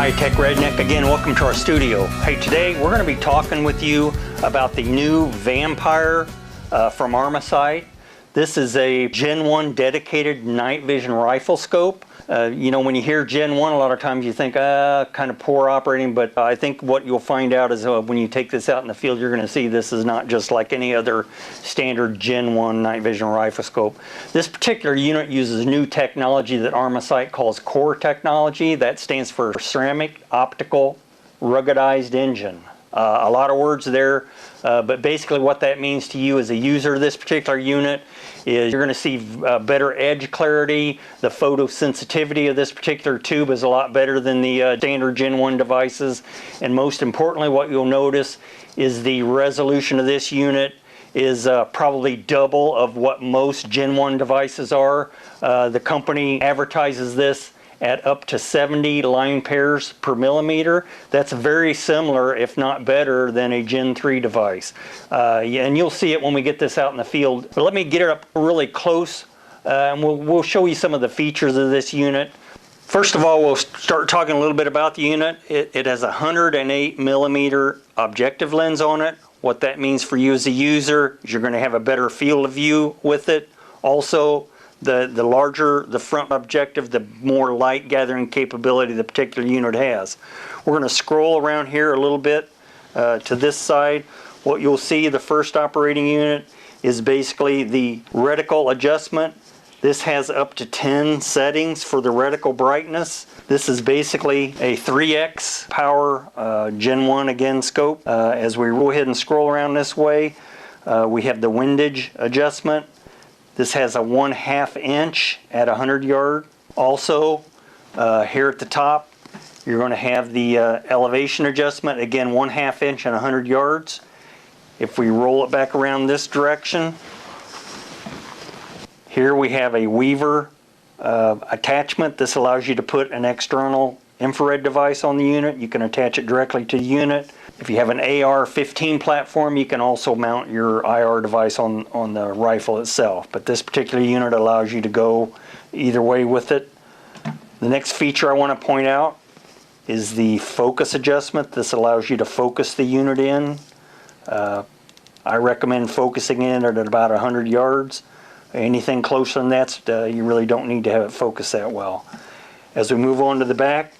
High-Tech Redneck again. Welcome to our studio. Hey, today we're going to be talking with you about the new Vampire from Armasight. This is a Gen 1 dedicated night vision rifle scope. You know, when you hear Gen 1, a lot of times you think, kind of poor operating, but I think what you'll find out is when you take this out in the field, you're going to see this is not just like any other standard Gen 1 night vision rifle scope. This particular unit uses new technology that Armasight calls core technology. That stands for ceramic optical ruggedized engine. A lot of words there, but basically what that means to you as a user of this particular unit is you're going to see better edge clarity. The photosensitivity of this particular tube is a lot better than the standard Gen 1 devices. And most importantly, what you'll notice is the resolution of this unit is probably double of what most Gen 1 devices are. The company advertises this at up to 70 line pairs per millimeter. That's very similar, if not better, than a Gen 3 device. And you'll see it when we get this out in the field. But let me get it up really close, and we'll show you some of the features of this unit. First of all, we'll start talking a little bit about the unit. It has a 108 millimeter objective lens on it. What that means for you as a user is you're going to have a better field of view with it. Also, the larger the front objective, the more light gathering capability the particular unit has. We're going to scroll around here a little bit to this side. What you'll see, the first operating unit is basically the reticle adjustment. This has up to 10 settings for the reticle brightness. This is basically a 3x power Gen 1 again scope. As we go ahead and scroll around this way, we have the windage adjustment. This has a 1/2 inch at 100 yard. Also, here at the top, you're going to have the elevation adjustment. Again, 1/2 inch and 100 yards. If we roll it back around this direction, here we have a Weaver attachment. This allows you to put an external infrared device on the unit. You can attach it directly to the unit. If you have an AR-15 platform, you can also mount your IR device on the rifle itself. But this particular unit allows you to go either way with it. The next feature I want to point out is the focus adjustment. This allows you to focus the unit in. I recommend focusing in at about 100 yards. Anything closer than that, you really don't need to have it focus that well. As we move on to the back,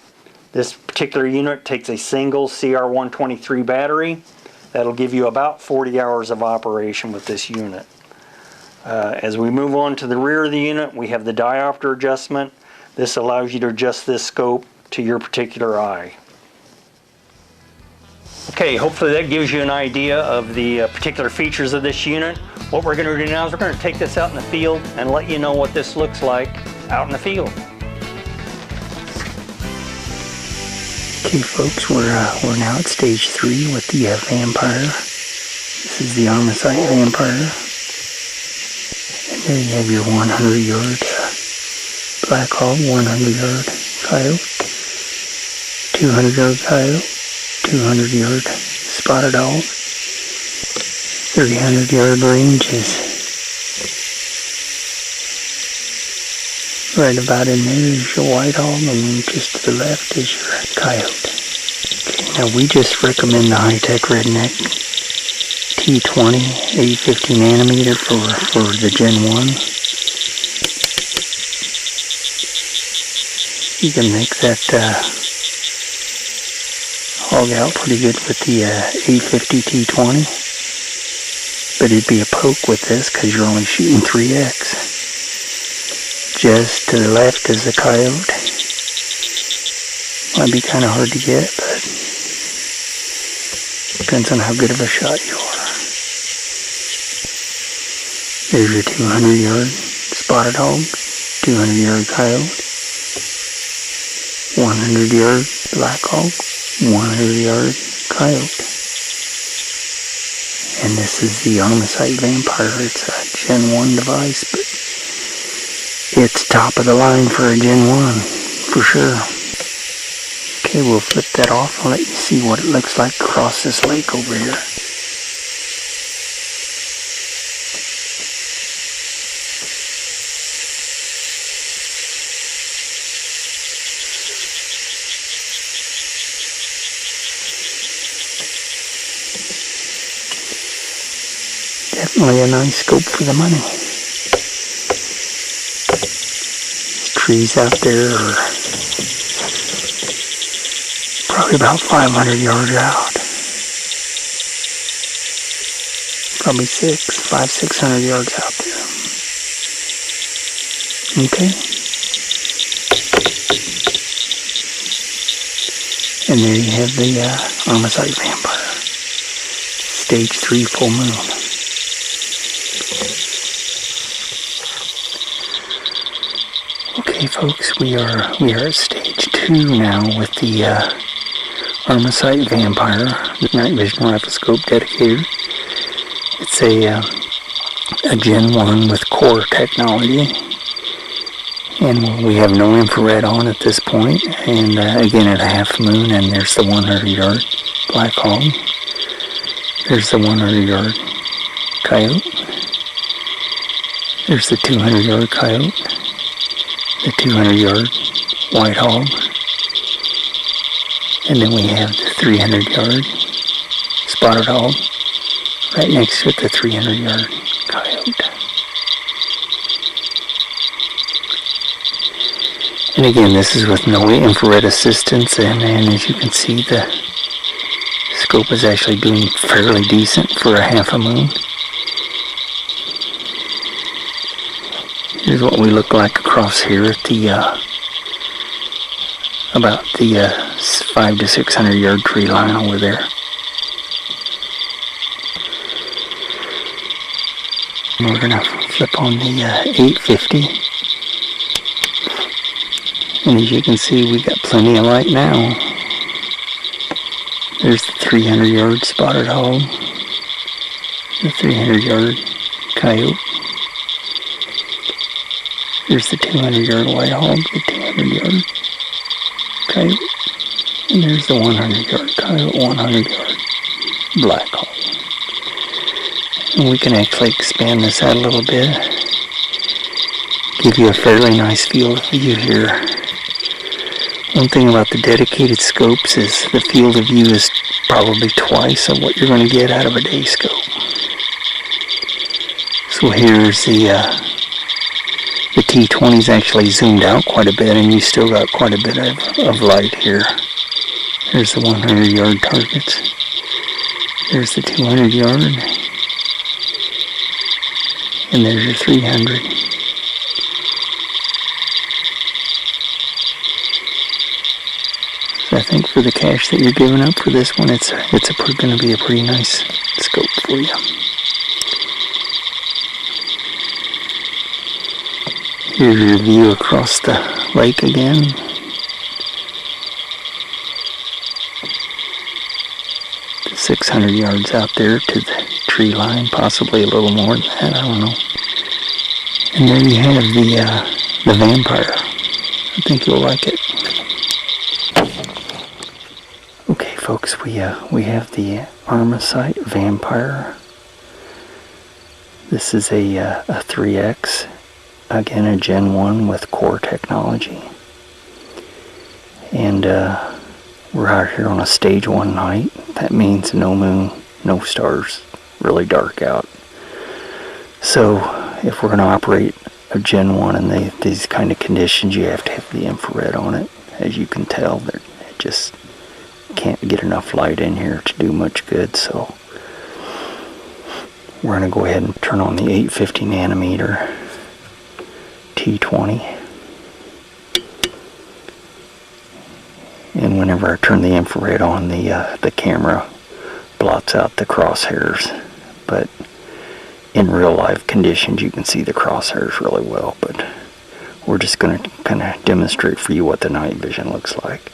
this particular unit takes a single CR123 battery. That'll give you about 40 hours of operation with this unit. As we move on to the rear of the unit, we have the diopter adjustment. This allows you to adjust this scope to your particular eye. Okay, hopefully that gives you an idea of the particular features of this unit. What we're going to do now is we're going to take this out in the field and let you know what this looks like out in the field. Okay folks, we're now at stage 3 with the Vampire. This is the Armasight Vampire. And there you have your 100 yard Black Hog, 100 yard Coyote, 200 yard Coyote, 200 yard Spotted Hog, 300 yard range is right about in there is your White Hog, and then just to the left is your Coyote. Okay, now we just recommend the High-Tech Redneck T20 850 nanometer for the Gen 1. You can make that hog out pretty good with the 850 T20, but it'd be a poke with this because you're only shooting 3x. Just to the left is the Coyote. Might be kind of hard to get, but depends on how good of a shot you are. There's your 200 yard Spotted Hog, 200 yard Coyote, 100 yard Black Hog, 100 yard Coyote. And this is the Armasight Vampire. It's a Gen 1 device, but it's top of the line for a Gen 1, for sure. Okay, we'll flip that off and let you see what it looks like across this lake over here. Definitely a nice scope for the money. Trees out there are probably about 500 yards out. Probably 600 yards out there. Okay. And there you have the Armasight Vampire. Stage 3 full moon. Okay, folks, we are at stage 2 now with the Armasight Vampire, the night vision rifle scope dedicated. It's a Gen 1 with core technology, and we have no infrared on at this point. And again, at a half moon, and there's the 100-yard black hog. There's the 100-yard coyote. There's the 200-yard coyote. The 200-yard white hog. And then we have the 300-yard spotted hog. Right next to it, the 300-yard coyote. And again, this is with no infrared assistance, and as you can see, the scope is actually doing fairly decent for a half a moon. Here's what we look like across here at the about the 500 to 600 yard tree line over there. And we're gonna flip on the 850, and as you can see, we got plenty of light now. There's the 300 yard spotted hog, the 300 yard coyote. There's the 200 yard white hog, the 200 yard coyote, and there's the 100 yard coyote, 100 yard black hog. And we can actually expand this out a little bit, give you a fairly nice field of view here. One thing about the dedicated scopes is the field of view is probably twice of what you're going to get out of a day scope. So here's the T20 is actually zoomed out quite a bit, and you still got quite a bit of light here. There's the 100 yard targets. There's the 200 yard. And there's your 300. So I think for the cash that you're giving up for this one, it's going to be a pretty nice scope for you. Here's your view across the lake again. The 600 yards out there to the tree line, possibly a little more than that, I don't know. And there you have the Vampire. I think you'll like it. Okay, folks, we have the Armasight Vampire. This is a 3X. Again, a Gen 1 with core technology. And we're out here on a stage 1 night. That means no moon, no stars, really dark out. So if we're going to operate a Gen 1 in these kind of conditions, you have to have the infrared on it. As you can tell, it just can't get enough light in here to do much good. So we're going to go ahead and turn on the 850 nanometer T20, and whenever I turn the infrared on, the camera blots out the crosshairs, but in real life conditions you can see the crosshairs really well. But we're just going to kind of demonstrate for you what the night vision looks like.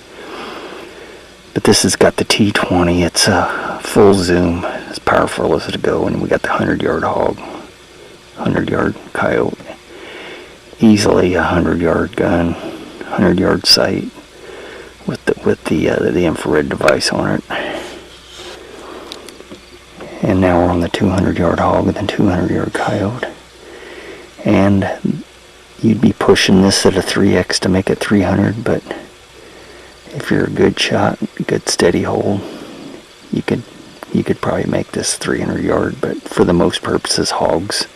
But this has got the T20. It's a full zoom, as powerful as it'll go, and we got the 100 yard hog, 100 yard coyote. Easily a 100 yard gun, 100 yard sight with the infrared device on it. And now we're on the 200 yard hog and the 200 yard coyote. And you'd be pushing this at a 3X to make it 300, but if you're a good shot, good steady hold, you could You could probably make this 300 yard, but for the most purposes, hogs,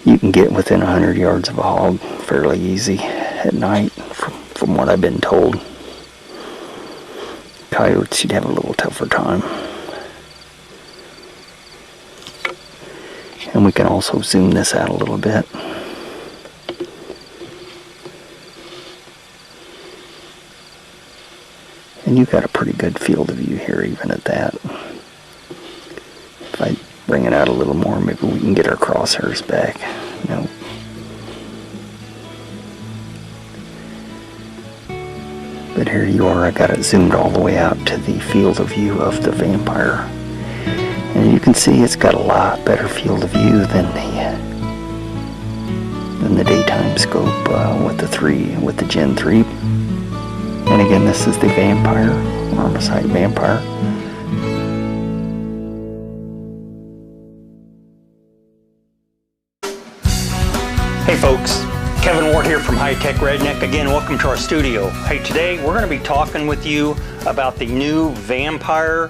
you can get within 100 yards of a hog fairly easy at night, from what I've been told. Coyotes, you'd have a little tougher time. And we can also zoom this out a little bit. And you've got a pretty good field of view here, even at that. If I bring it out a little more, maybe we can get our crosshairs back. No. But here you are, I got it zoomed all the way out to the field of view of the vampire. And you can see it's got a lot better field of view than the daytime scope with the Gen 3. And again, this is the Vampire, Armasight Vampire. Hey folks, Kevin Ward here from High Tech Redneck. Again, welcome to our studio. Hey, today we're going to be talking with you about the new Vampire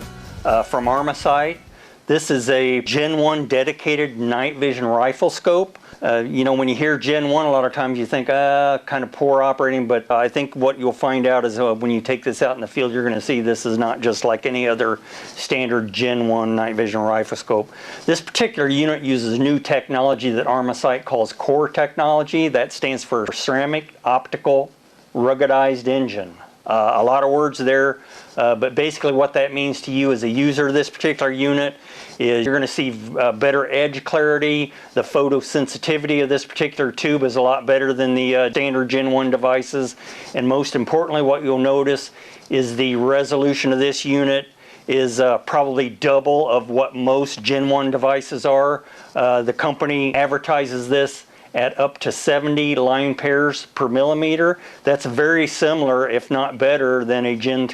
from Armasight. This is a Gen 1 dedicated night vision rifle scope. You know, when you hear Gen 1, a lot of times you think, kind of poor operating, but I think what you'll find out is when you take this out in the field, you're going to see this is not just like any other standard Gen 1 night vision rifle scope. This particular unit uses new technology that Armasight calls core technology. That stands for ceramic optical ruggedized engine. A lot of words there, but basically what that means to you as a user of this particular unit is you're going to see better edge clarity. The photosensitivity of this particular tube is a lot better than the standard Gen 1 devices. And most importantly, what you'll notice is the resolution of this unit is probably double of what most Gen 1 devices are. The company advertises this at up to 70 line pairs per millimeter. That's very similar, if not better, than a Gen